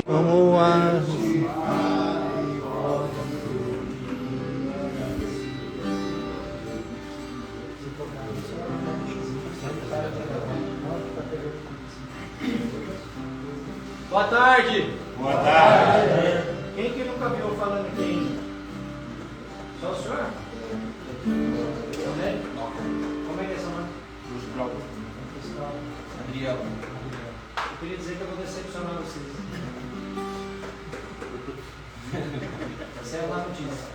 Vamos lá. Boa tarde. Boa tarde. Quem que nunca viu falando aqui? Só o senhor? Também? Como é que é seu nome? Luz Bravo. Adriel. Eu queria dizer que eu vou decepcionar vocês. Essa é a má notícia.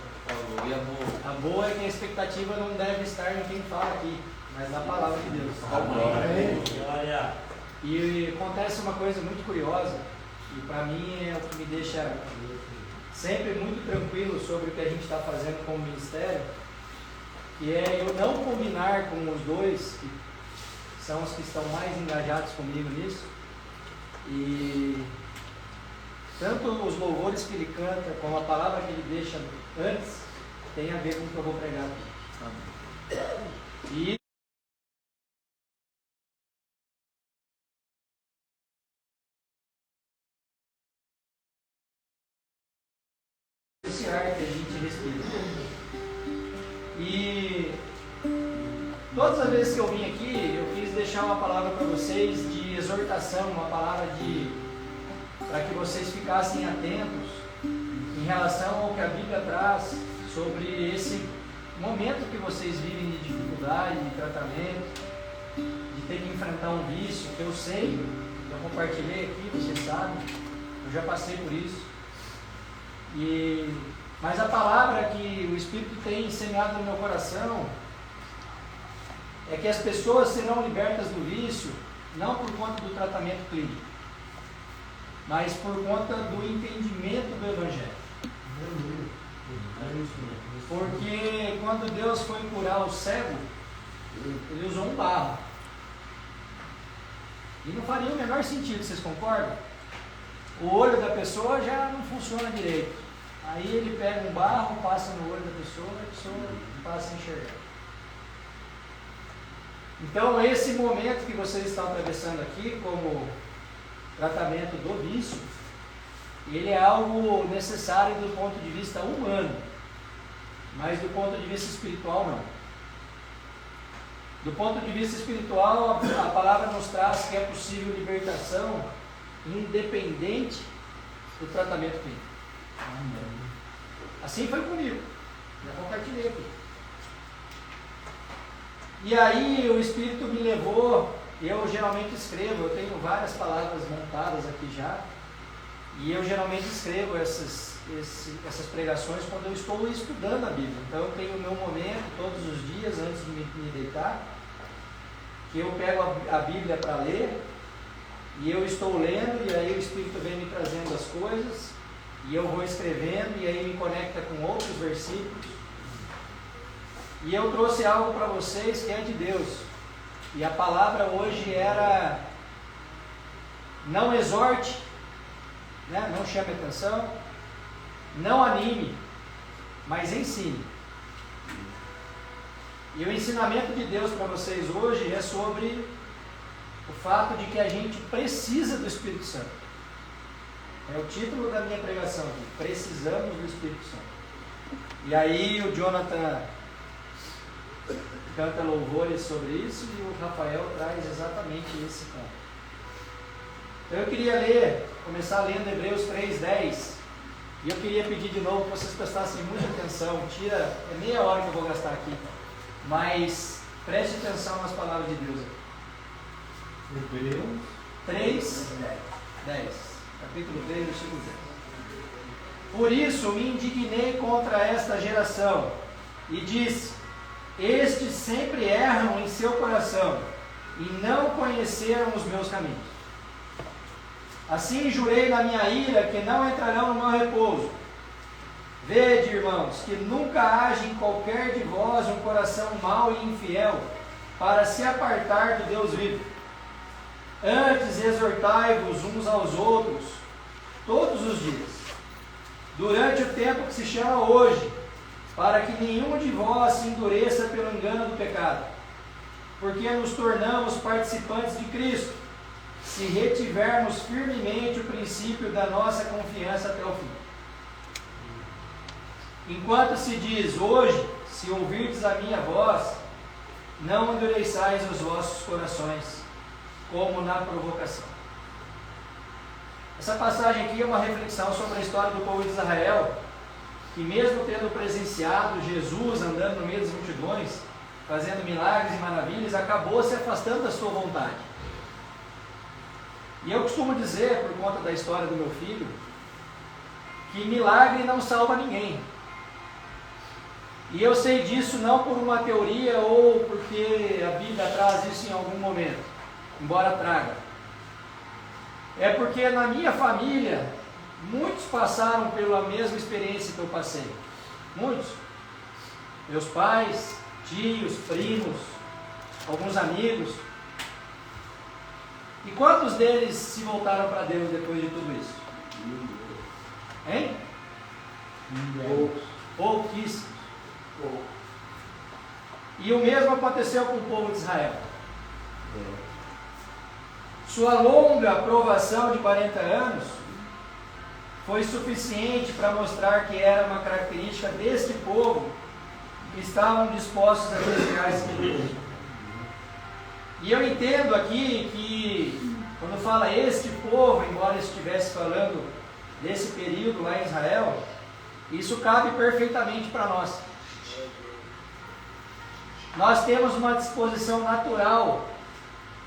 E a boa? A boa é que a expectativa não deve estar em quem fala aqui, mas na palavra de Deus. Glória. E acontece uma coisa muito curiosa, e para mim é o que me deixa sempre muito tranquilo sobre o que a gente está fazendo como ministério, que é eu não combinar com os dois, que são os que estão mais engajados comigo nisso, e tanto os louvores que ele canta, como a palavra que ele deixa antes, tem a ver com o que eu vou pregar aqui. E esse ar que a gente respira. E todas as vezes que eu vim aqui, eu quis deixar uma palavra para vocês de exortação, uma palavra para que vocês ficassem atentos em relação ao que a Bíblia traz sobre esse momento que vocês vivem de dificuldade, de tratamento. de ter que enfrentar um vício, que eu sei, eu compartilhei aqui, você sabe, eu já passei por isso. Mas a palavra que o Espírito tem semeado no meu coração é que as pessoas serão libertas do vício, não por conta do tratamento clínico, mas por conta do entendimento do Evangelho. Porque quando Deus foi curar o cego, Ele usou um barro. E não faria o menor sentido, vocês concordam? O olho da pessoa já não funciona direito. Aí ele pega um barro, passa no olho da pessoa e a pessoa passa a enxergar. Então esse momento que vocês estão atravessando aqui como tratamento do vício, ele é algo necessário do ponto de vista humano, mas do ponto de vista espiritual não. Do ponto de vista espiritual, a palavra nos traz que é possível libertação independente do tratamento clínico. Assim foi comigo, já compartilhei aqui. E aí o Espírito me levou, eu geralmente escrevo, eu tenho várias palavras montadas aqui já, e eu geralmente escrevo essas pregações quando eu estou estudando a Bíblia. Então eu tenho o meu momento todos os dias antes de me deitar, que eu pego a Bíblia para ler, e eu estou lendo, e aí o Espírito vem me trazendo as coisas, e eu vou escrevendo, e aí me conecta com outros versículos. E eu trouxe algo para vocês que é de Deus. E a palavra hoje era: não exorte, né? Não chame atenção, não anime, mas ensine. E o ensinamento de Deus para vocês hoje é sobre o fato de que a gente precisa do Espírito Santo. É o título da minha pregação aqui: precisamos do Espírito Santo. E aí o Jonathan canta louvores sobre isso e o Rafael traz exatamente esse ponto. Então eu queria começar lendo Hebreus 3:10, e eu queria pedir de novo que vocês prestassem muita atenção. É meia hora que eu vou gastar aqui, mas preste atenção nas palavras de Deus aqui. Hebreus 3:10, capítulo 3, versículo 10. Por isso me indignei contra esta geração e disse: estes sempre erram em seu coração e não conheceram os meus caminhos. Assim jurei na minha ira que não entrarão no meu repouso. Vede, irmãos, que nunca haja em qualquer de vós um coração mau e infiel para se apartar do Deus vivo. Antes exortai-vos uns aos outros todos os dias, durante o tempo que se chama hoje, para que nenhum de vós se endureça pelo engano do pecado, porque nos tornamos participantes de Cristo, se retivermos firmemente o princípio da nossa confiança até o fim. Enquanto se diz hoje, se ouvirdes a minha voz, não endureçais os vossos corações, como na provocação. Essa passagem aqui é uma reflexão sobre a história do povo de Israel, que mesmo tendo presenciado Jesus andando no meio das multidões, fazendo milagres e maravilhas, acabou se afastando da sua vontade. E eu costumo dizer, por conta da história do meu filho, que milagre não salva ninguém. E eu sei disso não por uma teoria ou porque a Bíblia traz isso em algum momento, embora traga. É porque na minha família muitos passaram pela mesma experiência que eu passei. Muitos. Meus pais, tios, primos, alguns amigos. E quantos deles se voltaram para Deus depois de tudo isso? Hein? Pouquíssimos. E o mesmo aconteceu com o povo de Israel. Sua longa provação de 40 anos foi suficiente para mostrar que era uma característica deste povo que estavam dispostos a desviar esse povo. E eu entendo aqui que quando fala este povo, embora estivesse falando desse período lá em Israel, isso cabe perfeitamente para nós. Nós temos uma disposição natural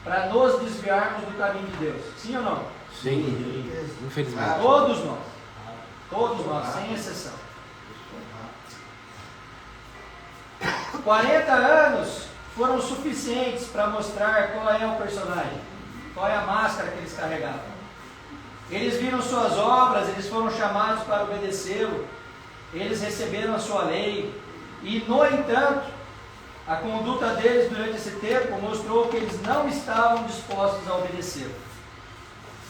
para nos desviarmos do caminho de Deus. Sim ou não? Sim, infelizmente. Todos nós, sem exceção. 40 anos foram suficientes para mostrar qual é o personagem, qual é a máscara que eles carregavam. Eles viram suas obras, eles foram chamados para obedecê-lo, eles receberam a sua lei, e no entanto, a conduta deles durante esse tempo mostrou que eles não estavam dispostos a obedecê-lo.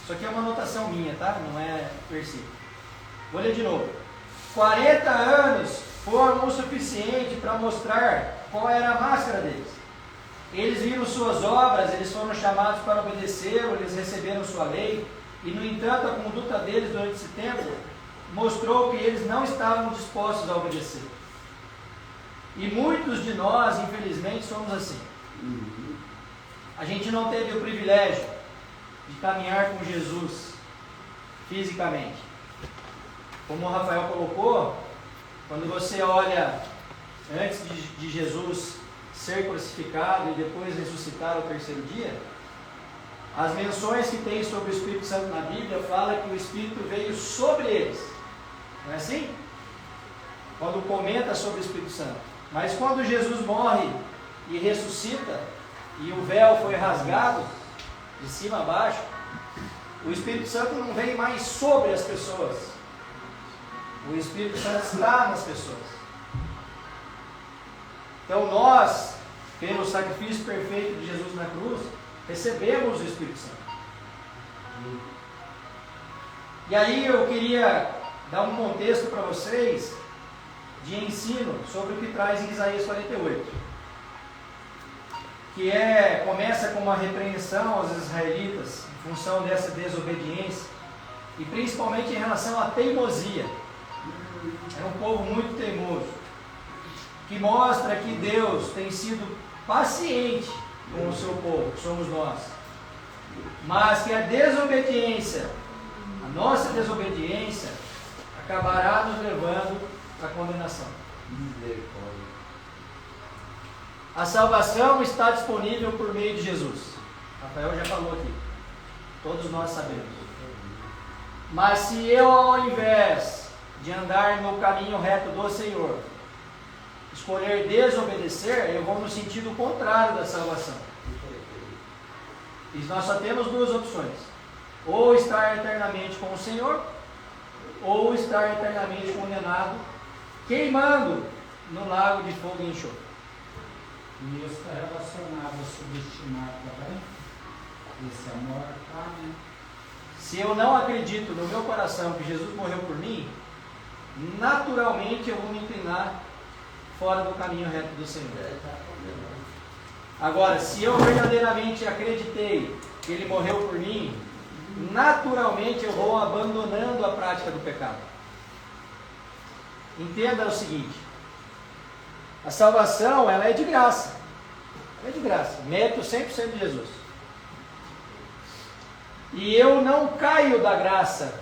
Isso aqui é uma anotação minha, tá? Não é versículo. Vou ler de novo. 40 anos foram o suficiente para mostrar qual era a máscara deles. Eles viram suas obras, eles foram chamados para obedecê-lo, eles receberam sua lei, e no entanto a conduta deles durante esse tempo mostrou que eles não estavam dispostos a obedecer. E muitos de nós, infelizmente, somos assim. A gente não teve o privilégio de caminhar com Jesus fisicamente. Como o Rafael colocou, quando você olha antes de Jesus ser crucificado e depois ressuscitar ao terceiro dia, as menções que tem sobre o Espírito Santo na Bíblia fala que o Espírito veio sobre eles. Não é assim? Quando comenta sobre o Espírito Santo. Mas quando Jesus morre e ressuscita, e o véu foi rasgado de cima a baixo, o Espírito Santo não vem mais sobre as pessoas. O Espírito Santo está nas pessoas. Então nós, pelo sacrifício perfeito de Jesus na cruz, recebemos o Espírito Santo. E aí eu queria dar um contexto para vocês de ensino sobre o que traz em Isaías 48. Que começa com uma repreensão aos israelitas em função dessa desobediência e principalmente em relação à teimosia. É um povo muito teimoso, que mostra que Deus tem sido paciente com o seu povo, que somos nós, mas que a desobediência, a nossa desobediência, acabará nos levando à condenação. A salvação está disponível por meio de Jesus. Rafael já falou aqui, todos nós sabemos. Mas se eu, ao invés de andar no caminho reto do Senhor, escolher desobedecer, eu vou no sentido contrário da salvação. E nós só temos duas opções: ou estar eternamente com o Senhor, ou estar eternamente condenado, queimando no lago de fogo e enxofre. E isso está relacionado a subestimar também esse amor, tá, né? Se eu não acredito no meu coração que Jesus morreu por mim, naturalmente eu vou me inclinar fora do caminho reto do Senhor. Agora, se eu verdadeiramente acreditei que Ele morreu por mim, naturalmente eu vou abandonando a prática do pecado. Entenda o seguinte: a salvação, ela é de graça. Ela é de graça. Mérito 100% de Jesus. E eu não caio da graça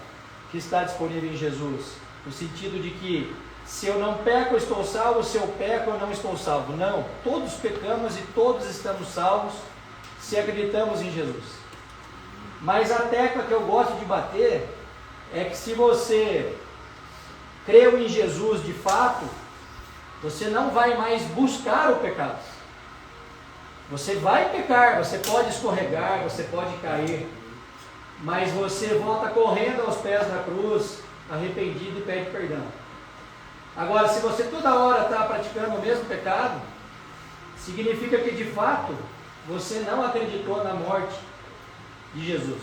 que está disponível em Jesus, no sentido de que se eu não peco, eu estou salvo, se eu peco, eu não estou salvo. Não, todos pecamos e todos estamos salvos se acreditamos em Jesus. Mas a tecla que eu gosto de bater é que se você creu em Jesus de fato, você não vai mais buscar o pecado. Você vai pecar, você pode escorregar, você pode cair, mas você volta correndo aos pés da cruz, arrependido e pede perdão. Agora, se você toda hora está praticando o mesmo pecado, significa que de fato você não acreditou na morte de Jesus.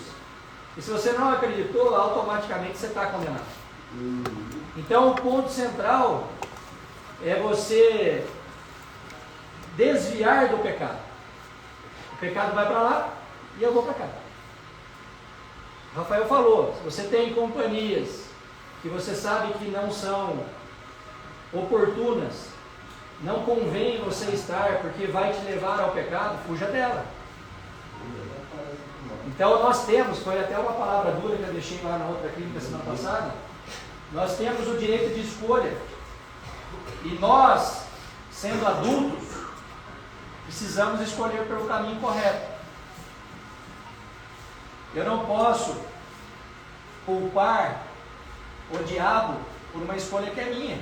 E se você não acreditou, automaticamente você está condenado. Então o ponto central é você desviar do pecado. O pecado vai para lá e eu vou para cá. Rafael falou, se você tem companhias que você sabe que não são oportunas, não convém você estar porque vai te levar ao pecado, fuja dela. Então nós temos, foi até uma palavra dura que eu deixei lá na outra clínica semana passada, nós temos o direito de escolha. E nós, sendo adultos, precisamos escolher pelo caminho correto. Eu não posso culpar o diabo por uma escolha que é minha.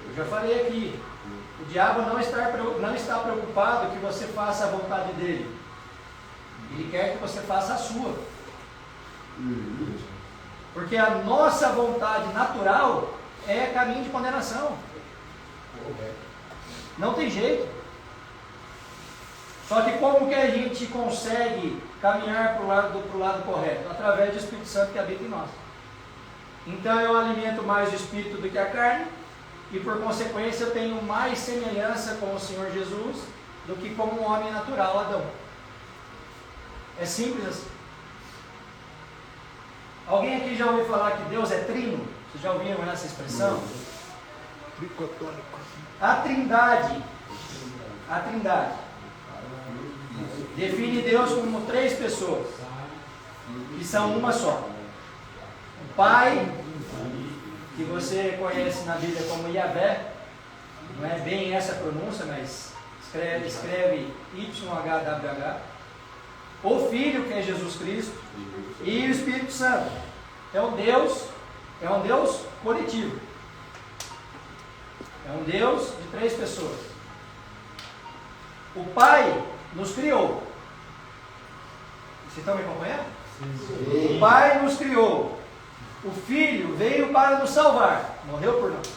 Eu já falei aqui, o diabo não está preocupado que você faça a vontade dele. Ele quer que você faça a sua. Porque a nossa vontade natural é caminho de condenação. Não tem jeito. Só que como que a gente consegue caminhar para o lado correto? Através do Espírito Santo que habita em nós. Então eu alimento mais o Espírito do que a carne, e por consequência eu tenho mais semelhança com o Senhor Jesus do que como um homem natural, Adão. É simples assim. Alguém aqui já ouviu falar que Deus é trino? Vocês já ouviram essa expressão? Tricotônico. A Trindade define Deus como 3 pessoas, que são uma só. O Pai, que você conhece na Bíblia como Yahvé, não é bem essa pronúncia, mas escreve YHWH. O Filho, que é Jesus Cristo, e o Espírito Santo. É um Deus coletivo. É um Deus de 3 pessoas. O Pai nos criou. Vocês estão me acompanhando? Sim. O Pai nos criou. O Filho veio para nos salvar. Morreu por nós.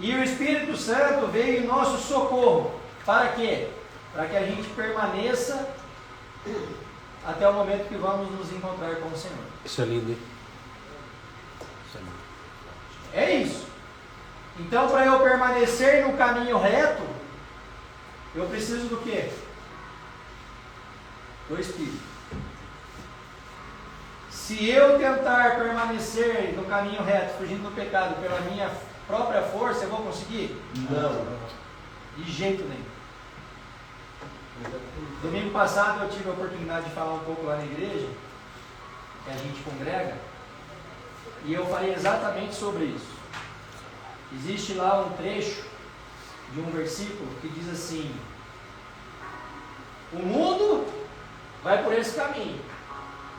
E o Espírito Santo veio em nosso socorro. Para quê? Para que a gente permaneça até o momento que vamos nos encontrar com o Senhor. Isso é lindo, hein? É isso. Então, para eu permanecer no caminho reto, eu preciso do quê? Do Espírito. Se eu tentar permanecer no caminho reto, fugindo do pecado pela minha própria força, eu vou conseguir? Não. De jeito nenhum. Domingo passado eu tive a oportunidade de falar um pouco lá na igreja, que a gente congrega, e eu falei exatamente sobre isso. Existe lá um trecho de um versículo que diz assim: o mundo vai por esse caminho,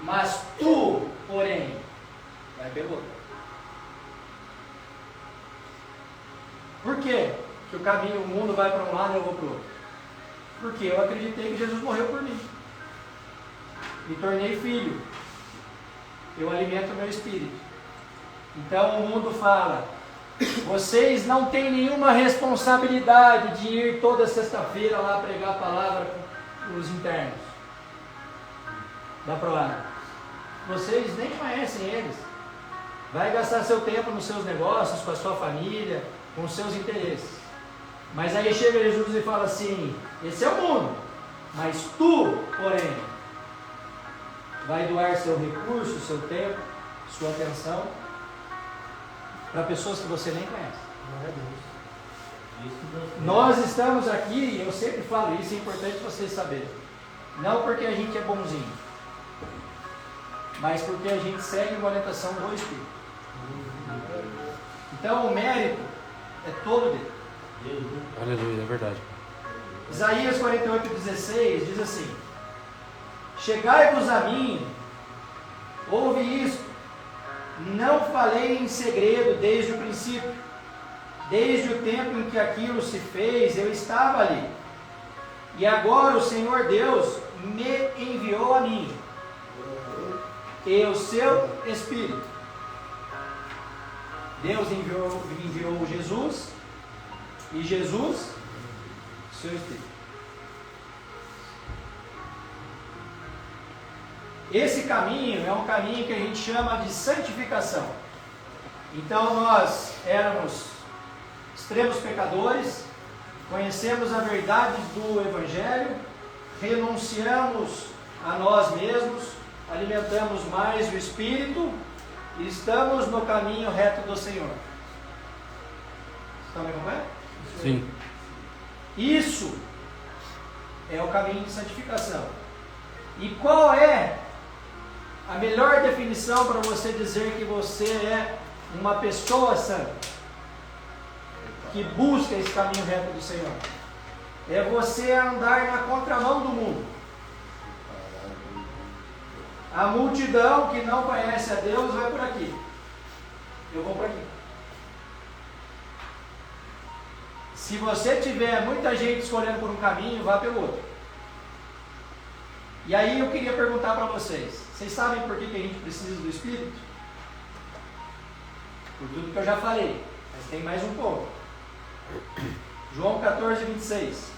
mas tu, porém, vai pelo outro. Por quê? Que o mundo vai para um lado e eu vou para o outro? Porque eu acreditei que Jesus morreu por mim. Me tornei filho. Eu alimento o meu espírito. Então o mundo fala: vocês não têm nenhuma responsabilidade de ir toda sexta-feira lá pregar a palavra para os internos. Dá para lá. Vocês nem conhecem eles. Vai gastar seu tempo nos seus negócios, com a sua família, com os seus interesses. Mas aí chega Jesus e fala assim: esse é o mundo, mas tu, porém, vai doar seu recurso, seu tempo, sua atenção para pessoas que você nem conhece. Nós estamos aqui, eu sempre falo isso, é importante vocês saberem, não porque a gente é bonzinho, mas porque a gente segue uma orientação do Espírito. Então o mérito é todo dele. Aleluia, é verdade. Isaías 48:16 diz assim: chegai-vos a mim, ouve isto, não falei em segredo desde o princípio, desde o tempo em que aquilo se fez, eu estava ali, e agora o Senhor Deus me enviou a mim, e o seu Espírito. Deus enviou Jesus, e Jesus, seu Espírito. Esse caminho é um caminho que a gente chama de santificação. Então nós éramos extremos pecadores, conhecemos a verdade do Evangelho, renunciamos a nós mesmos, alimentamos mais o Espírito e estamos no caminho reto do Senhor. Estão me acompanhando? Sim. Isso é o caminho de santificação. E qual é a melhor definição para você dizer que você é uma pessoa santa, que busca esse caminho reto do Senhor? É você andar na contramão do mundo. A multidão que não conhece a Deus vai por aqui. Eu vou por aqui. Se você tiver muita gente escolhendo por um caminho, vá pelo outro. E aí eu queria perguntar para vocês. Vocês sabem por que a gente precisa do Espírito? Por tudo que eu já falei. Mas tem mais um ponto. João 14, 26.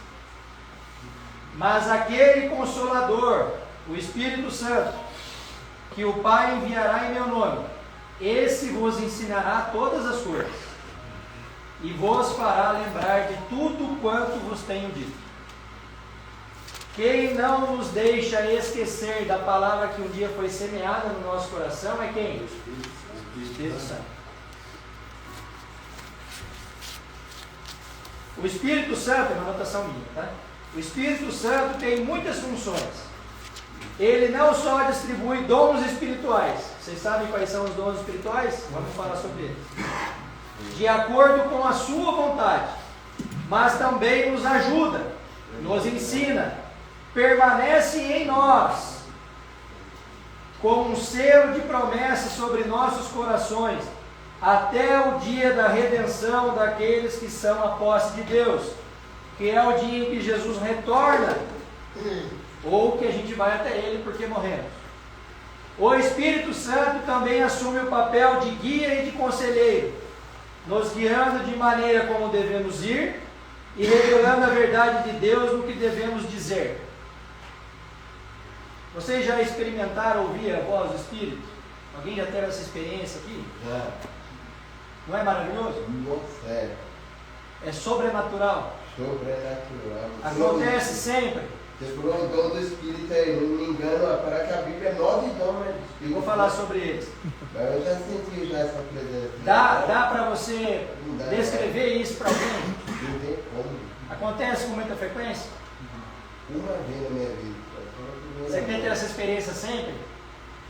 Mas aquele Consolador, o Espírito Santo, que o Pai enviará em meu nome, esse vos ensinará todas as coisas, e vos fará lembrar de tudo quanto vos tenho dito. Quem não nos deixa esquecer da palavra que um dia foi semeada no nosso coração é quem? O Espírito Santo. O Espírito Santo, é uma anotação minha, tá? O Espírito Santo tem muitas funções. Ele não só distribui dons espirituais. Vocês sabem quais são os dons espirituais? Vamos falar sobre eles. De acordo com a sua vontade. Mas também nos ajuda, nos ensina, permanece em nós, com um selo de promessa sobre nossos corações, até o dia da redenção daqueles que são a posse de Deus, que é o dia em que Jesus retorna, ou que a gente vai até Ele porque morremos. O Espírito Santo também assume o papel de guia e de conselheiro, nos guiando de maneira como devemos ir e revelando a verdade de Deus no que devemos dizer. Vocês já experimentaram ouvir a voz do Espírito? Alguém já teve essa experiência aqui? Já. Não é maravilhoso? Sério. É sobrenatural. Sobrenatural. Acontece sempre. Você falou o dom do Espírito aí, não me engano, parece que a Bíblia é 9 dons do Espírito. Eu vou falar sobre eles. Mas eu já senti já essa presença. Dá para você descrever isso para alguém? Não tem como. Acontece com muita frequência? Uma vez na minha vida. Você quer ter essa experiência sempre?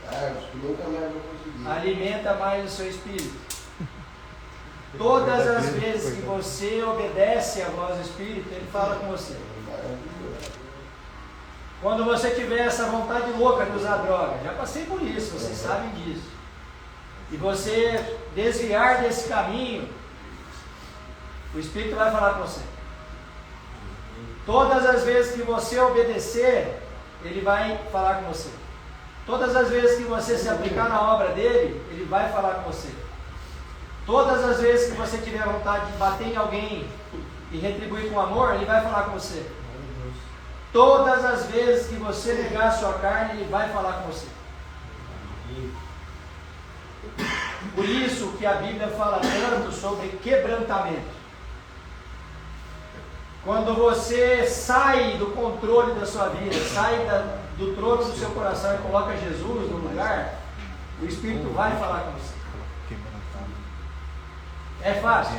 Ah, acho que nunca mais vou conseguir. Alimenta mais o seu espírito. Todas as vezes que você obedece à voz do Espírito, Ele fala com você. Quando você tiver essa vontade louca de usar droga, já passei por isso, vocês sabem disso. E você desviar desse caminho, o Espírito vai falar com você. Todas as vezes que você obedecer, Ele vai falar com você. Todas as vezes que você se aplicar na obra dele, Ele vai falar com você. Todas as vezes que você tiver vontade de bater em alguém e retribuir com amor, Ele vai falar com você. Todas as vezes que você negar a sua carne, Ele vai falar com você. Por isso que a Bíblia fala tanto sobre quebrantamento. Quando você sai do controle da sua vida, sai do trono do seu coração e coloca Jesus no lugar, o Espírito vai falar com você. É fácil.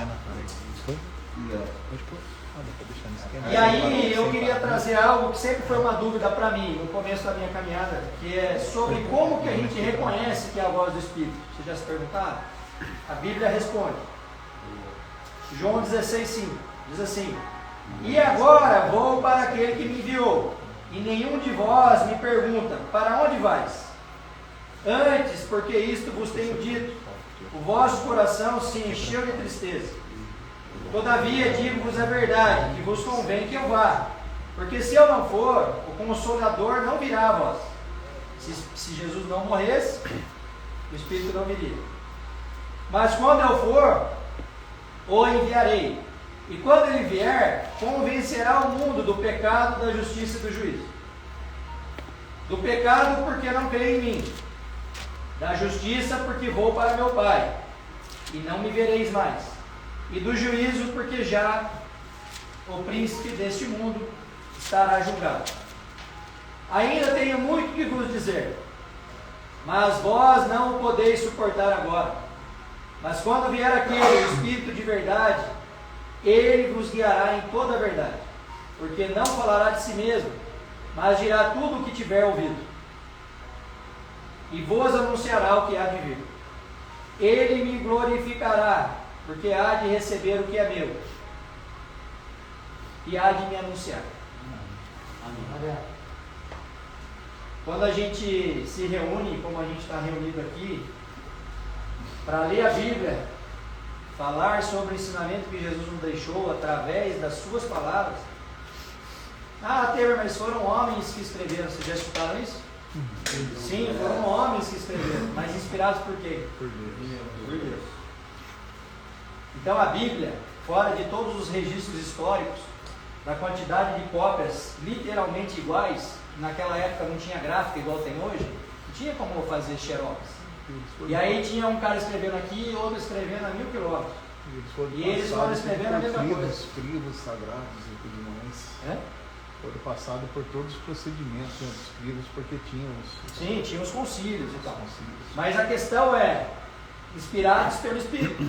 E aí eu queria trazer algo que sempre foi uma dúvida para mim no começo da minha caminhada, que é sobre como que a gente reconhece que é a voz do Espírito. Vocês já se perguntaram? A Bíblia responde. João 16,5 diz assim: e agora vou para aquele que me enviou, e nenhum de vós me pergunta, para onde vais? Antes, porque isto vos tenho dito, o vosso coração se encheu de tristeza. Todavia digo-vos a verdade, que vos convém que eu vá, porque se eu não for, o Consolador não virá a vós. Se Jesus não morresse, o Espírito não viria. Mas quando eu for, o enviarei. E quando ele vier, convencerá o mundo do pecado, da justiça e do juízo. Do pecado, porque não crê em mim. Da justiça, porque vou para meu Pai, e não me vereis mais. E do juízo, porque já o príncipe deste mundo estará julgado. Ainda tenho muito que vos dizer, mas vós não o podeis suportar agora. Mas quando vier aquele, o Espírito de verdade, ele vos guiará em toda a verdade, porque não falará de si mesmo, mas dirá tudo o que tiver ouvido, e vos anunciará o que há de vir. Ele me glorificará, porque há de receber o que é meu, e há de me anunciar. quando a gente se reúne, como a gente está reunido aqui, para ler a Bíblia, falar sobre o ensinamento que Jesus nos deixou através das suas palavras. Ah, Temer, mas foram homens que escreveram, vocês já escutaram isso? Sim, foram homens que escreveram, mas inspirados por quê? Por Deus. Por Deus. Então a Bíblia, fora de todos os registros históricos, da quantidade de cópias literalmente iguais, naquela época não tinha gráfica igual tem hoje, não tinha como fazer xerox. E aí tinha um cara escrevendo aqui e outro escrevendo a 1000 quilômetros. E eles foram escrevendo a mesma coisa. Crivos sagrados e tudo mais. Foram passados por todos os procedimentos dos crivos, porque tinham os... Sim, tinha os concílios e tal. concílios. Mas a questão é, inspirados pelo Espírito.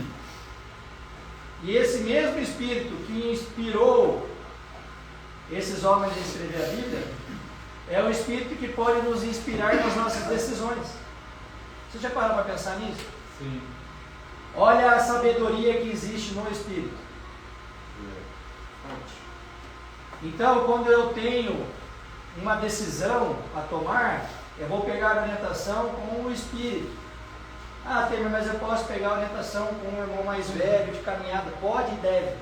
E esse mesmo Espírito que inspirou esses homens a escrever a Bíblia, é o Espírito que pode nos inspirar nas nossas decisões. Você já parou para pensar nisso? Sim. Olha a sabedoria que existe no Espírito. Então, quando eu tenho uma decisão a tomar, eu vou pegar a orientação com o Espírito. Ah, Temer, mas eu posso pegar a orientação com um irmão mais velho, de caminhada? Pode e deve.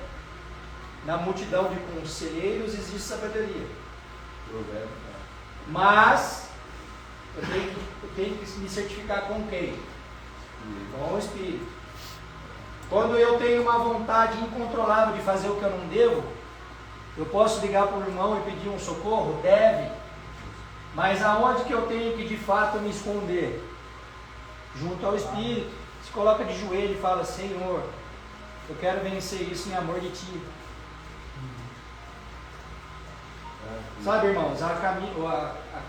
Na multidão de conselheiros existe sabedoria. Mas, eu tenho que me certificar com quem? Com o Espírito. Quando eu tenho uma vontade incontrolável de fazer o que eu não devo, eu posso ligar para o irmão e pedir um socorro? Deve. Mas aonde que eu tenho que de fato me esconder? Junto ao Espírito. Se coloca de joelho e fala: Senhor, eu quero vencer isso em amor de Ti. Sabe, irmãos, a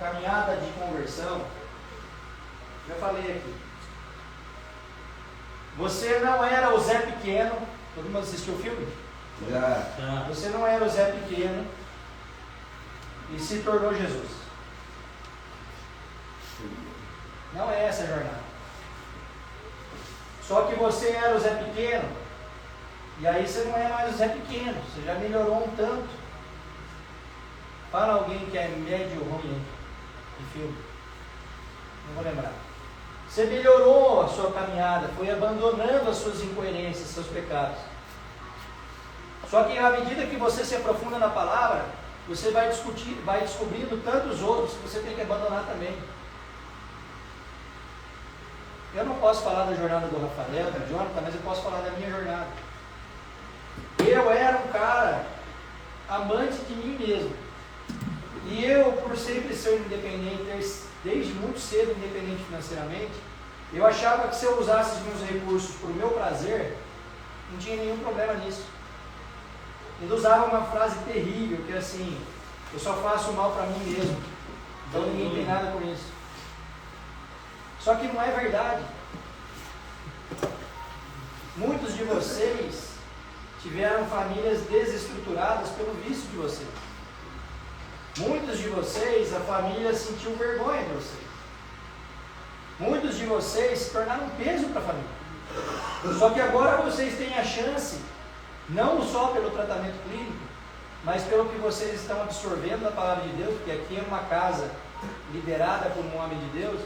caminhada de conversão, já falei aqui. Você não era o Zé Pequeno. Todo mundo assistiu o filme? Já. Você não era o Zé Pequeno e se tornou Jesus. Não é essa a jornada. Só que você era o Zé Pequeno e aí você não é mais o Zé Pequeno. Você já melhorou um tanto. Fala alguém que é médio ruim de filme. Não vou lembrar. Você melhorou a sua caminhada, foi abandonando as suas incoerências, seus pecados. Só que à medida que você se aprofunda na palavra, você vai descobrindo tantos outros que você tem que abandonar também. Eu não posso falar da jornada do Rafael, do Jonathan, mas eu posso falar da minha jornada. Eu era um cara amante de mim mesmo. E eu, por sempre ser independente, desde muito cedo independente financeiramente, eu achava que se eu usasse os meus recursos para o meu prazer, não tinha nenhum problema nisso. Ele usava uma frase terrível, que é assim: eu só faço mal para mim mesmo, então ninguém tem nada com isso. Só que não é verdade. Muitos de vocês tiveram famílias desestruturadas pelo vício de vocês. Muitos de vocês, a família sentiu vergonha de vocês. Muitos de vocês se tornaram um peso para a família. Só que agora vocês têm a chance, não só pelo tratamento clínico, mas pelo que vocês estão absorvendo da palavra de Deus, porque aqui é uma casa liderada por um homem de Deus,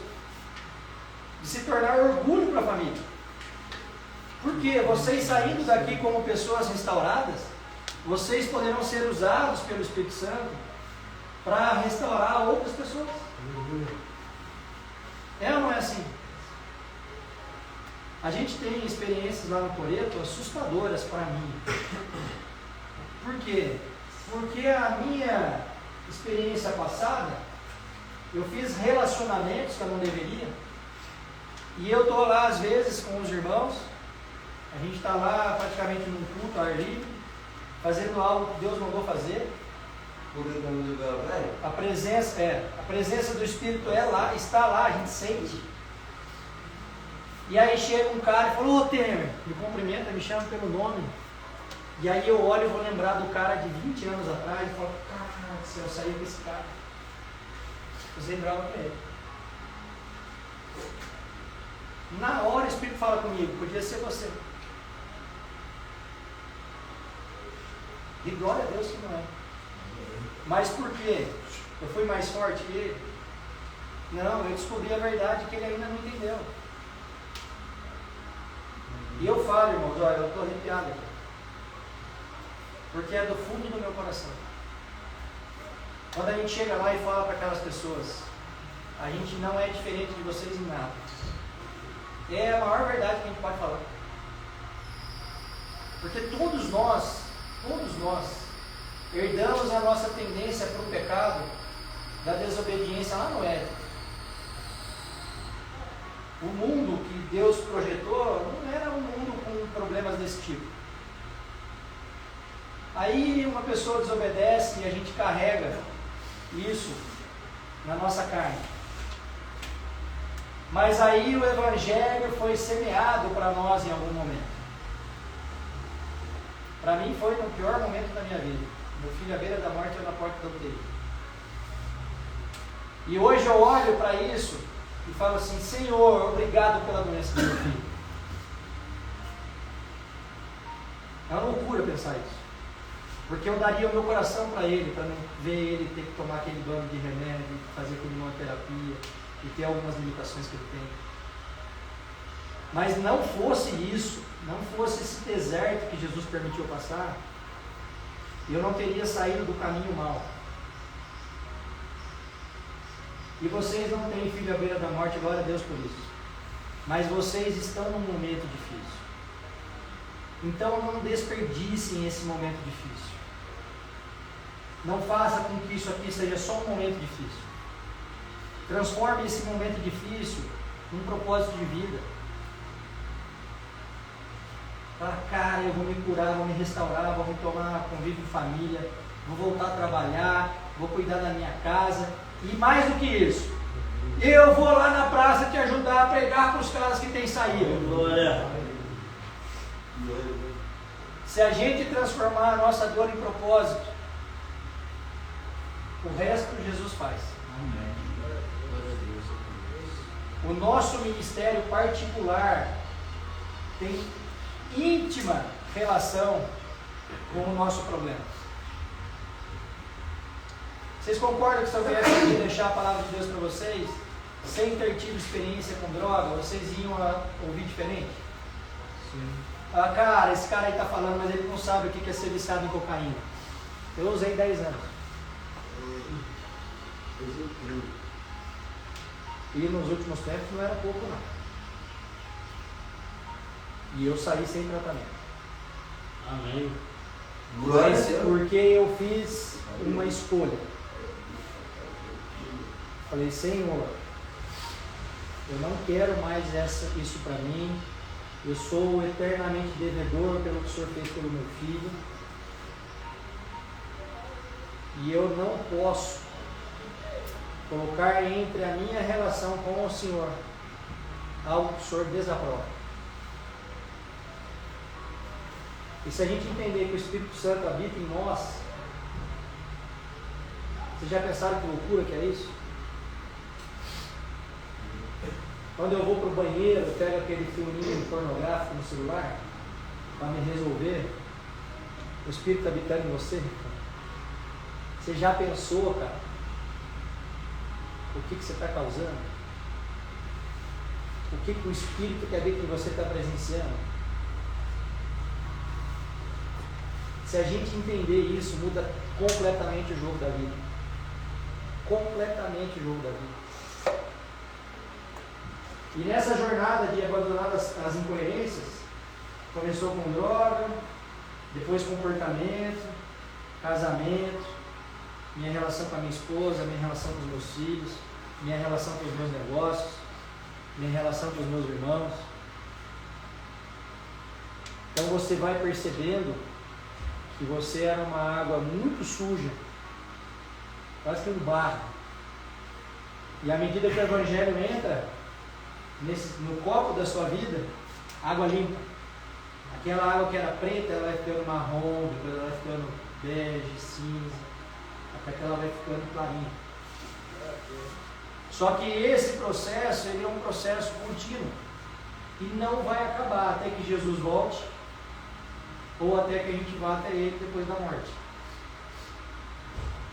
de se tornar orgulho para a família. Porque vocês saindo daqui como pessoas restauradas, vocês poderão ser usados pelo Espírito Santo para restaurar outras pessoas. É ou não é assim? A gente tem experiências lá no Coreto assustadoras para mim. Por quê? Porque a minha experiência passada, eu fiz relacionamentos que eu não deveria, e eu estou lá às vezes com os irmãos, a gente está lá praticamente num culto ao ar livre, fazendo algo que Deus mandou fazer. A presença do Espírito está lá, a gente sente. E aí chega um cara e fala: ô Temer, me cumprimenta, me chama pelo nome. E aí eu olho e vou lembrar do cara de 20 anos atrás e falo: cara, se eu sair com esse cara, você lembrava pra ele. Na hora o Espírito fala comigo: podia ser você. E glória a Deus que não é. Mas por quê? Eu fui mais forte que ele? Não, eu descobri a verdade que ele ainda não entendeu. E eu falo, irmãos, olha, eu estou arrepiado aqui. Porque é do fundo do meu coração. Quando a gente chega lá e fala para aquelas pessoas, a gente não é diferente de vocês em nada. É a maior verdade que a gente pode falar. Porque todos nós, herdamos a nossa tendência para o pecado, da desobediência lá no Éden. O mundo que Deus projetou não era um mundo com problemas desse tipo. Aí uma pessoa desobedece e a gente carrega isso na nossa carne. Mas aí o Evangelho foi semeado para nós em algum momento. Para mim foi no pior momento da minha vida. Meu filho à beira da morte, eu na porta da UTI. E hoje eu olho para isso e falo assim: Senhor, obrigado pela doença do meu filho. É uma loucura pensar isso. Porque eu daria o meu coração para ele, para não ver ele ter que tomar aquele bando de remédio, fazer aquele imunoterapia e ter algumas limitações que ele tem. Mas não fosse isso, não fosse esse deserto que Jesus permitiu passar, eu não teria saído do caminho mau. E vocês não têm filho à beira da morte, glória a Deus por isso. Mas vocês estão num momento difícil. Então não desperdicem esse momento difícil. Não faça com que isso aqui seja só um momento difícil. Transforme esse momento difícil num propósito de vida. Fala, cara, eu vou me curar, vou me restaurar, vou retomar convívio em família, vou voltar a trabalhar, vou cuidar da minha casa. E mais do que isso, eu vou lá na praça te ajudar a pregar para os caras que têm saída. Se a gente transformar a nossa dor em propósito, o resto Jesus faz. Amém. O nosso ministério particular tem íntima relação com o nosso problema. Vocês concordam que se eu viesse aqui deixar a palavra de Deus para vocês, sem ter tido experiência com droga, vocês iam ouvir diferente? Sim. Ah, cara, esse cara aí está falando, mas ele não sabe o que é ser viciado em cocaína. Eu usei 10 anos. E nos últimos tempos não era pouco não. E eu saí sem tratamento. Amém. Mas porque eu fiz uma escolha. Falei, Senhor, eu não quero mais isso para mim. Eu sou eternamente devedor pelo que o Senhor fez pelo meu filho. E eu não posso colocar entre a minha relação com o Senhor algo que o Senhor desaprova. E se a gente entender que o Espírito Santo habita em nós, vocês já pensaram que loucura que é isso? Quando eu vou para o banheiro, eu pego aquele filminho pornográfico no celular para me resolver, o Espírito habitando em você. Você já pensou, cara, o que você está causando? O que o Espírito que habita em você está presenciando? Se a gente entender isso, muda completamente o jogo da vida. Completamente o jogo da vida. E nessa jornada de abandonar as incoerências, começou com droga, depois comportamento, casamento, minha relação com a minha esposa, minha relação com os meus filhos, minha relação com os meus negócios, minha relação com os meus irmãos. Então você vai percebendo que você era uma água muito suja, quase que um barro. E à medida que o Evangelho entra no copo da sua vida, água limpa. Aquela água que era preta, ela vai ficando marrom, depois ela vai ficando bege, cinza, até que ela vai ficando clarinha. Só que esse processo, ele é um processo contínuo e não vai acabar até que Jesus volte ou até que a gente vá até Ele depois da morte.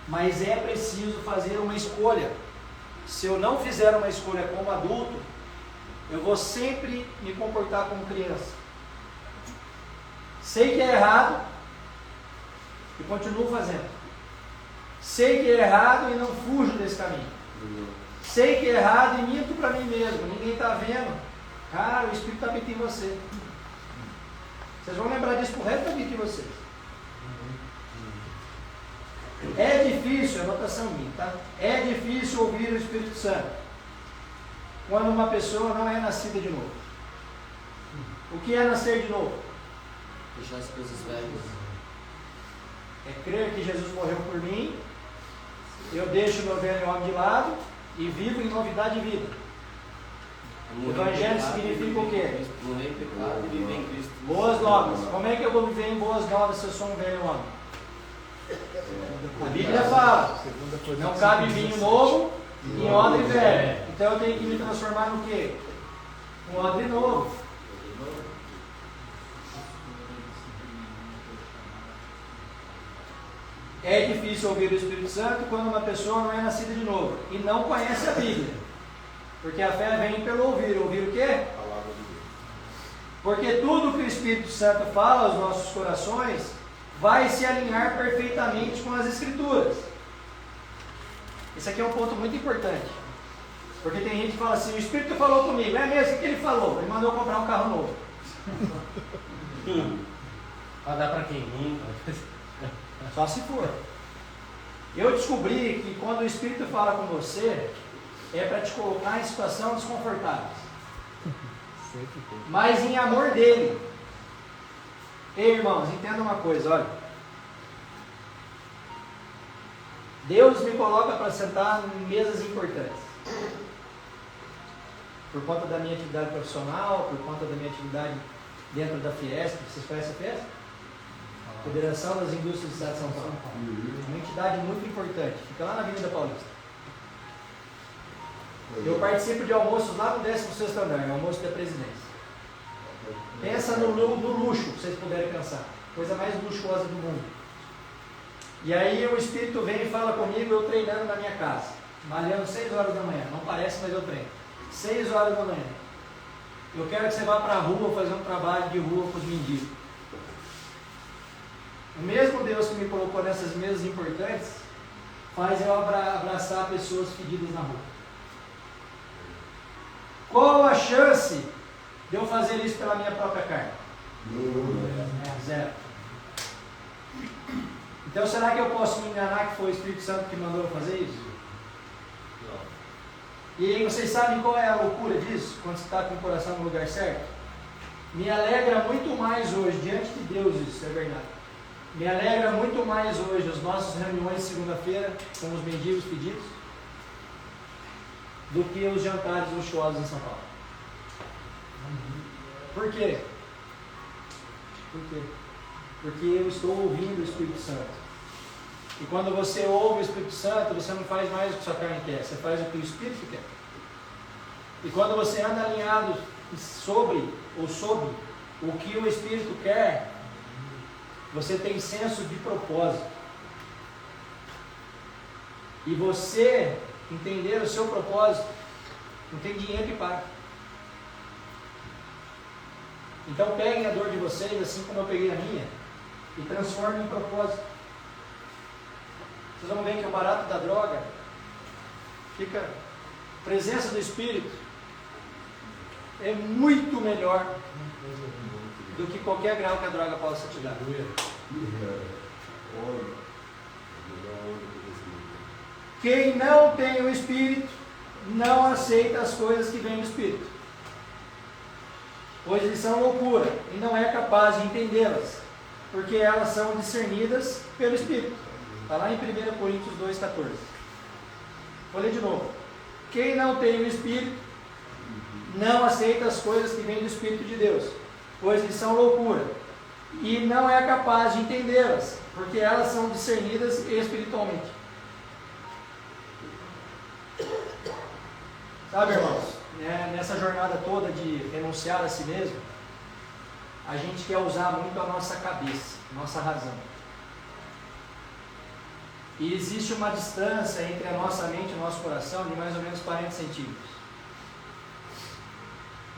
Mas é preciso fazer uma escolha. se eu não fizer uma escolha como adulto, eu vou sempre me comportar como criança. Sei que é errado e continuo fazendo. Sei que é errado e não fujo desse caminho. Sei que é errado e minto para mim mesmo. Ninguém está vendo. Cara, o Espírito habita em você. Vocês vão lembrar disso pro resto da vida de vocês. É difícil, anotação minha, tá? É difícil ouvir o Espírito Santo quando uma pessoa não é nascida de novo. O que é nascer de novo? Deixar as coisas velhas. É crer que Jesus morreu por mim, eu deixo meu velho homem de lado e vivo em novidade de vida. Evangelho significa o quê? Morrer em pecado e viver em Cristo. Boas novas. Como é que eu vou viver em boas novas se eu sou um velho homem? A Bíblia fala, não cabe vinho novo em odre velho. Então eu tenho que me transformar no quê? Um odre novo. É difícil ouvir o Espírito Santo quando uma pessoa não é nascida de novo e não conhece a Bíblia. Porque a fé vem pelo ouvir. Ouvir o quê? Porque tudo que o Espírito Santo fala aos nossos corações vai se alinhar perfeitamente com as Escrituras. Esse aqui é um ponto muito importante. Porque tem gente que fala assim, o Espírito falou comigo, é mesmo o que ele falou? Ele mandou comprar um carro novo. Para dar para quem? Só se for. Eu descobri que quando o Espírito fala com você, é para te colocar em situação desconfortável. Mas em amor dele. Ei, irmãos, entenda uma coisa, olha. Deus me coloca para sentar em mesas importantes. Por conta da minha atividade profissional, por conta da minha atividade dentro da Fiesp. Vocês conhecem a Fiesp? Federação das Indústrias do Estado de São Paulo. Uma entidade muito importante. Fica lá na Avenida Paulista. Eu participo de almoços lá no 16º andar, almoço da presidência. Pensa no luxo, se vocês puderem pensar. Coisa mais luxuosa do mundo. E aí o Espírito vem e fala comigo, eu treinando na minha casa. Malhando 6 horas da manhã. Não parece, mas eu treino. 6 horas da manhã. Eu quero que você vá para a rua fazer um trabalho de rua com os mendigos. O mesmo Deus que me colocou nessas mesas importantes faz eu abraçar pessoas fedidas na rua. Qual a chance de eu fazer isso pela minha própria carne? Zero. Então será que eu posso me enganar que foi o Espírito Santo que mandou eu fazer isso? E aí vocês sabem qual é a loucura disso? Quando você está com o coração no lugar certo? Me alegra muito mais hoje, diante de Deus isso, é verdade. Me alegra muito mais hoje as nossas reuniões de segunda-feira com os mendigos pedidos do que os jantares luxuosos em São Paulo. Por quê? Por quê? Porque eu estou ouvindo o Espírito Santo. E quando você ouve o Espírito Santo, você não faz mais o que sua carne quer, você faz o que o Espírito quer. E quando você anda alinhado sobre o que o Espírito quer, você tem senso de propósito. E você entender o seu propósito, não tem dinheiro que pague. Então peguem a dor de vocês, assim como eu peguei a minha, e transformem em propósito. Vocês vão ver que o barato da droga fica, presença do Espírito é muito melhor do que qualquer grau que a droga possa te dar. Quem não tem o Espírito não aceita as coisas que vêm do Espírito, pois eles são loucura e não é capaz de entendê-las, porque elas são discernidas pelo Espírito. Está lá em 1 Coríntios 2,14. Vou ler de novo. Quem não tem o Espírito não aceita as coisas que vêm do Espírito de Deus, pois eles são loucura e não é capaz de entendê-las, porque elas são discernidas espiritualmente. Sabe, irmãos, nessa jornada toda de renunciar a si mesmo, a gente quer usar muito a nossa cabeça, a nossa razão. E existe uma distância entre a nossa mente e o nosso coração de mais ou menos 40 centímetros.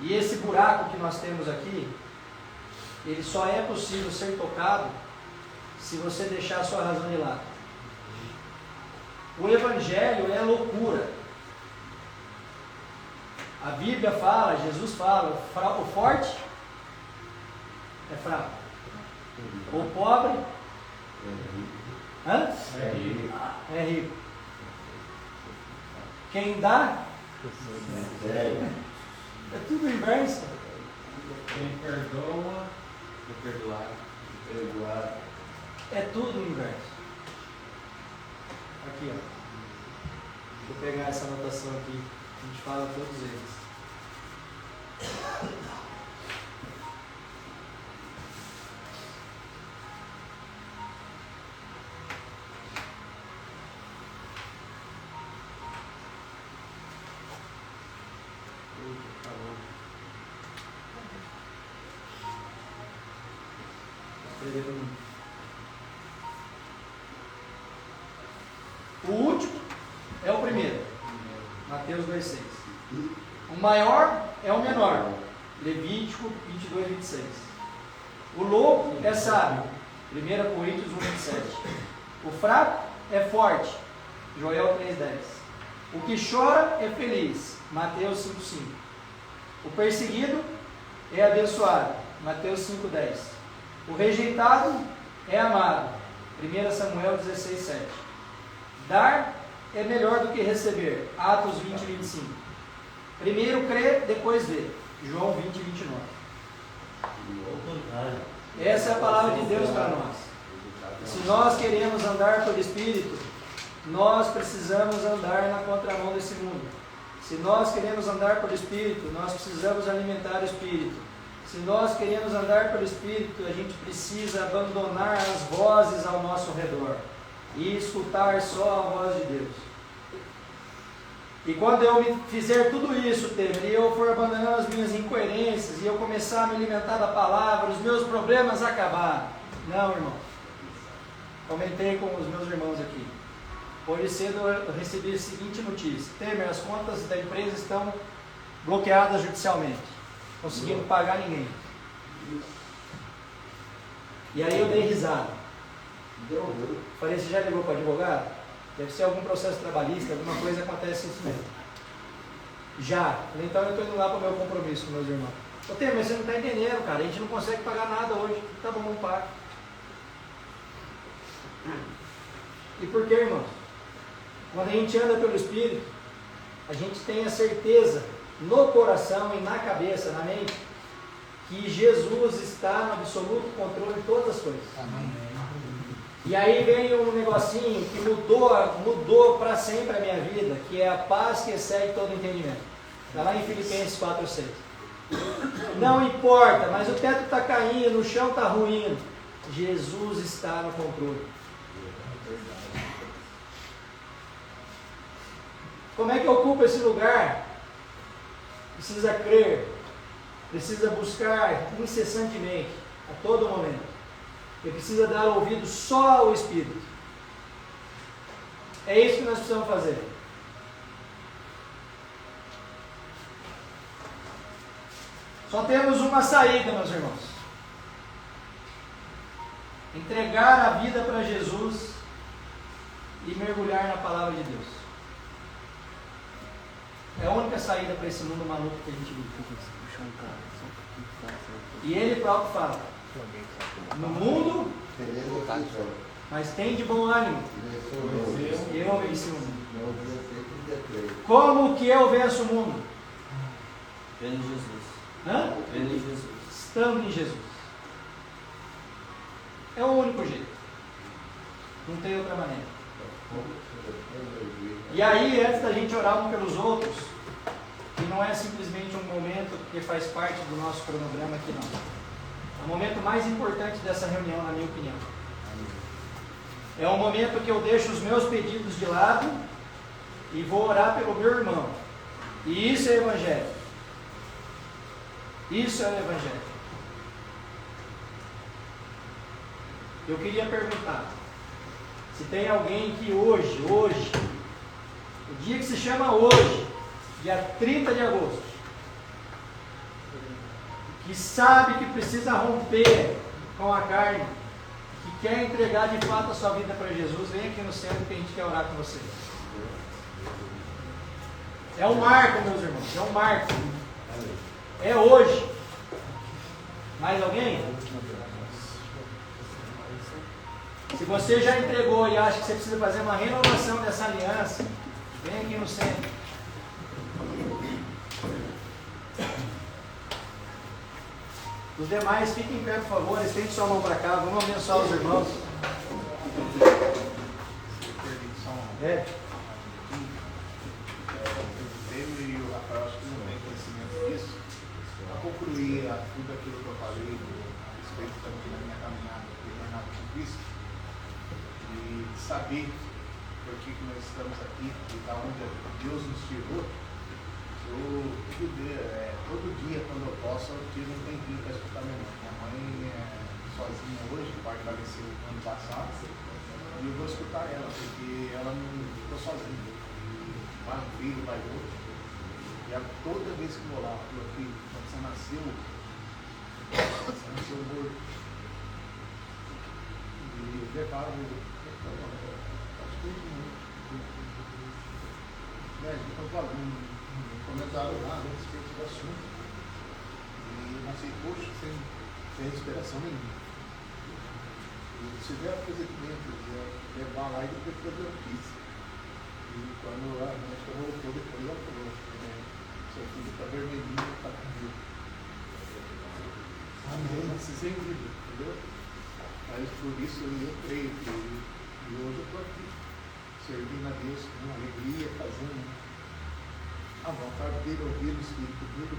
E esse buraco que nós temos aqui, ele só é possível ser tocado se você deixar a sua razão de lado. O Evangelho é loucura. A Bíblia fala, Jesus fala, o forte é fraco. O pobre é rico. Quem dá é tudo inverso. Quem perdoa, Perdoar. É tudo inverso. Aqui, ó. Deixa eu pegar essa anotação aqui. A gente fala todos eles. O último é o primeiro, Mateus 2,6. O maior é o menor, Levítico 22, 26. O louco é sábio, 1 Coríntios 1, 27. O fraco é forte, Joel 3,10. O que chora é feliz, Mateus 5,5. O perseguido é abençoado, Mateus 5,10. O rejeitado é amado, 1 Samuel 16,7. Dar é melhor do que receber, Atos 20, 25. Primeiro crê, depois vê, João 20, 29. Essa é a palavra de Deus para nós. Se nós queremos andar pelo Espírito, nós precisamos andar na contramão desse mundo. Se nós queremos andar pelo Espírito, nós precisamos alimentar o Espírito. Se nós queremos andar pelo Espírito, a gente precisa abandonar as vozes ao nosso redor e escutar só a voz de Deus. E quando eu me fizer tudo isso, Temer, e eu for abandonando as minhas incoerências, e eu começar a me alimentar da palavra, os meus problemas acabaram. Não, irmão. Comentei com os meus irmãos aqui. Hoje cedo eu recebi a seguinte notícia: Temer, as contas da empresa estão bloqueadas judicialmente. Conseguindo pagar ninguém. E aí eu dei risada. Falei, você já ligou para advogado? Deve ser algum processo trabalhista, alguma coisa acontece isso mesmo. Já. Falei, então eu estou indo lá para o meu compromisso com meus irmãos. Ô Temer, mas você não está entendendo, cara. A gente não consegue pagar nada hoje. Tá bom, não paga. E por que, irmãos? Quando a gente anda pelo Espírito, a gente tem a certeza no coração e na cabeça, na mente, que Jesus está no absoluto controle de todas as coisas. Amém. E aí vem um negocinho que mudou para sempre a minha vida, que é a paz que excede todo entendimento. Está lá em Filipenses 4,6. Não importa, mas o teto está caindo, o chão está ruindo. Jesus está no controle. Como é que ocupa esse lugar? Precisa crer, precisa buscar incessantemente, a todo momento. E precisa dar ouvido só ao Espírito. É isso que nós precisamos fazer. Só temos uma saída, meus irmãos. Entregar a vida para Jesus e mergulhar na palavra de Deus. É a única saída para esse mundo maluco que a gente vive. E ele próprio fala: no mundo, mas tem de bom ânimo. Eu venci o mundo. Como que eu venço o mundo? Vendo Jesus. Hã? Vendo Jesus. Estando em Jesus. É o único jeito. Não tem outra maneira. E aí, antes da gente orar um pelos outros, que não é simplesmente um momento que faz parte do nosso cronograma aqui, não. É o momento mais importante dessa reunião, na minha opinião. É o momento que eu deixo os meus pedidos de lado e vou orar pelo meu irmão. E isso é Evangelho. Isso é o Evangelho. Eu queria perguntar: Se tem alguém que hoje, o dia que se chama hoje, dia 30 de agosto, que sabe que precisa romper com a carne, que quer entregar de fato a sua vida para Jesus, vem aqui no centro que a gente quer orar com você. É um marco, meus irmãos, é um marco. É hoje. Mais alguém? Se você já entregou e acha que você precisa fazer uma renovação dessa aliança, vem aqui no centro. Os demais, fiquem em pé, por favor, estende sua mão para cá, vamos abençoar os irmãos. É. Eu e o Rafael acho que não tem conhecimento disso. Para concluir tudo aquilo que eu falei a respeito também da minha caminhada, jornada com Cristo, e saber por que nós estamos aqui e da onde Deus nos tirou, eu todo dia, quando eu posso, eu tiro um tempinho para escutar minha mãe. Minha mãe é sozinha hoje, o pai faleceu ano passado, e eu vou escutar ela, porque ela não ficou sozinha. Vai um filho, vai outro. E toda vez que eu vou lá, eu falei, filho, quando você nasceu morto. E levava comentário lá a respeito do assunto. E eu pensei, poxa, sem inspiração nenhuma. E se der a coisa aqui dentro, levar lá e depois fazer o que quis. E quando a médica voltou, depois ela falou, seu filho está vermelhinho, está comigo. Amém, assim sem vida, entendeu? Mas por isso eu creio que hoje eu estou aqui, servindo a Deus com alegria, fazendo a vontade dele, ouvir o Espírito dele.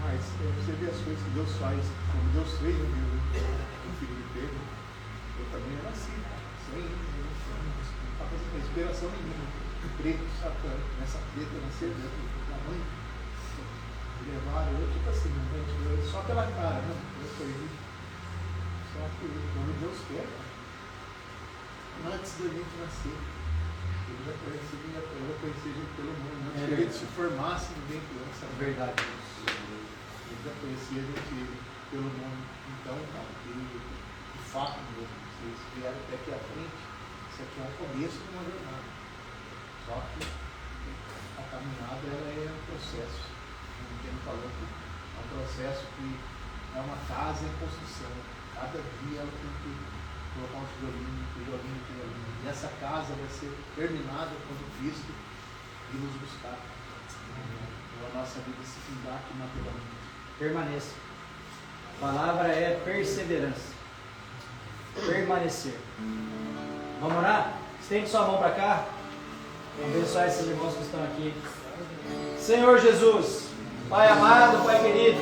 Mas você vê as coisas que Deus faz, como Deus fez no meu filho de Pedro, eu também nasci, sem inspiração nenhuma. Preto, Satã, nessa preta nascer dentro da mãe. Levaram eu, tipo assim, só pela cara, né? Eu perdi. Só que quando Deus quer, antes da gente nascer, eu já conheci gente pelo mundo, antes que a gente se formasse dentro dessa verdade. Eu já conhecia a gente pelo mundo. Então, de fato, vocês vieram até aqui à frente, isso aqui é um começo de uma jornada. Só que a caminhada ela é um processo, como o tempo falou aqui, é um processo que é uma casa em construção. Cada dia ela tem que colocar um tijolinho. E essa casa vai ser terminada quando Cristo vir nos buscar. Então a nossa vida se findar aqui materialmente. Permaneça. A palavra é perseverança. Permanecer. Vamos orar? Estende sua mão para cá. Vamos abençoar esses irmãos que estão aqui. Senhor Jesus, Pai amado, Pai querido,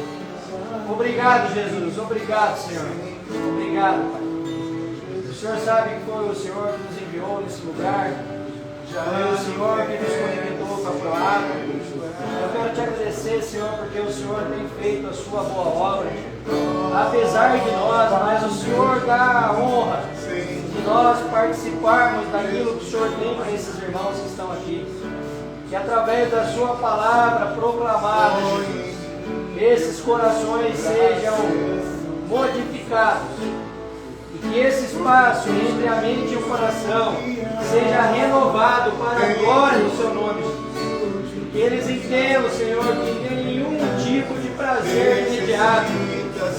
obrigado, Jesus, obrigado, Senhor. Obrigado, Pai. O Senhor sabe que foi o Senhor que nos enviou nesse lugar. Foi o Senhor que nos conectou com a palavra. Eu quero te agradecer, Senhor, porque o Senhor tem feito a sua boa obra. Apesar de nós, mas o Senhor dá a honra de nós participarmos daquilo que o Senhor tem para esses irmãos que estão aqui. Que através da sua palavra proclamada, Jesus, esses corações sejam modificados. E que esse espaço entre a mente e o coração seja renovado para a glória do seu nome, Jesus. Que eles entendam, Senhor, que nenhum tipo de prazer imediato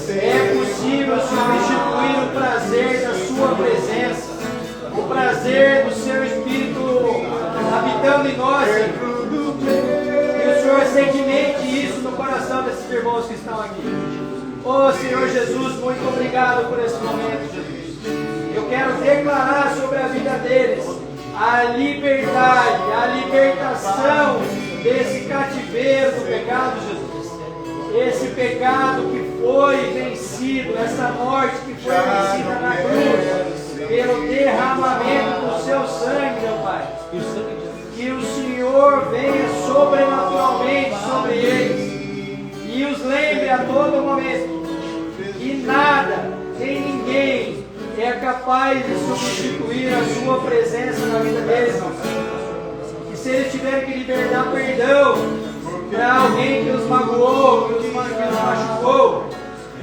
é possível substituir o prazer da sua presença, o prazer do seu Espírito habitando em nós, Senhor. Que o Senhor sedimente isso no coração desses irmãos que estão aqui. Oh Senhor Jesus, muito obrigado por esse momento, Jesus. Eu quero declarar sobre a vida deles a liberdade, a libertação desse cativeiro do pecado, Jesus. Esse pecado que foi vencido, essa morte que foi vencida na cruz, pelo derramamento do seu sangue, meu Pai. Que o Senhor venha sobrenaturalmente sobre eles e os lembre a todo momento que nada, nem ninguém é capaz de substituir a sua presença na vida deles, meu Pai. E se eles tiverem que liberar perdão para alguém que os magoou, que os machucou,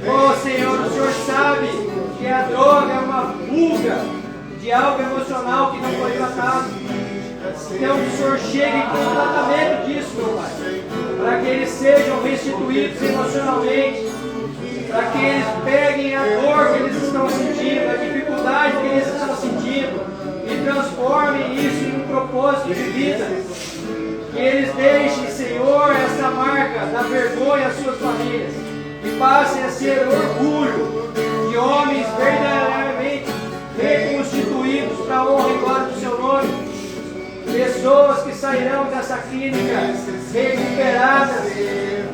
oh Senhor, o Senhor sabe que a droga é uma fuga de algo emocional que não foi tratado. Então que o Senhor chegue com o tratamento disso, meu Pai, para que eles sejam restituídos emocionalmente, para que eles peguem a dor que eles estão sentindo, a dificuldade que eles estão sentindo e transformem isso em um propósito de vida. Que eles deixem, Senhor, essa marca da vergonha às suas famílias e passem a ser orgulho de homens verdadeiramente reconstituídos para a honra e glória do seu nome. Pessoas que sairão dessa clínica recuperadas e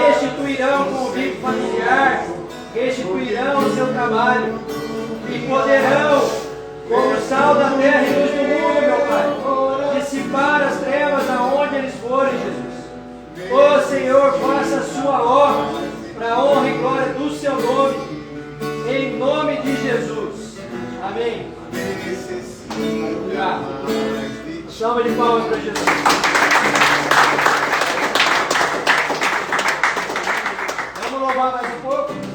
restituirão o convívio familiar, restituirão o seu trabalho e poderão, como sal da terra e luz do mundo, meu Pai, dissipar as trevas aonde eles forem, Jesus. Ó Senhor, faça a sua obra para a honra e glória do seu nome, em nome de Jesus. Amém. Obrigado. Salva de palmas para Jesus. Vamos louvar mais um pouco?